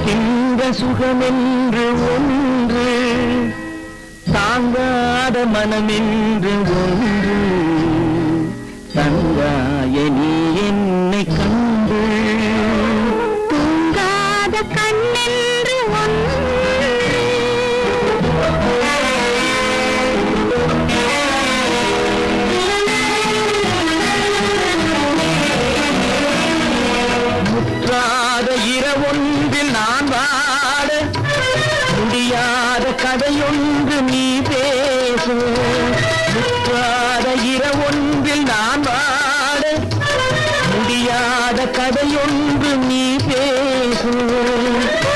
இருக்கின்ற சுகமென்று ஒன்று, தாங்காத மனமென்று ஒன்று, தங்காய நீ என்னை கண்டு. தூங்காத கண்ணென்று ஒன்று, முற்றாத இரவொன்றில் நான் வாட முடியாத கதையொன்று நீ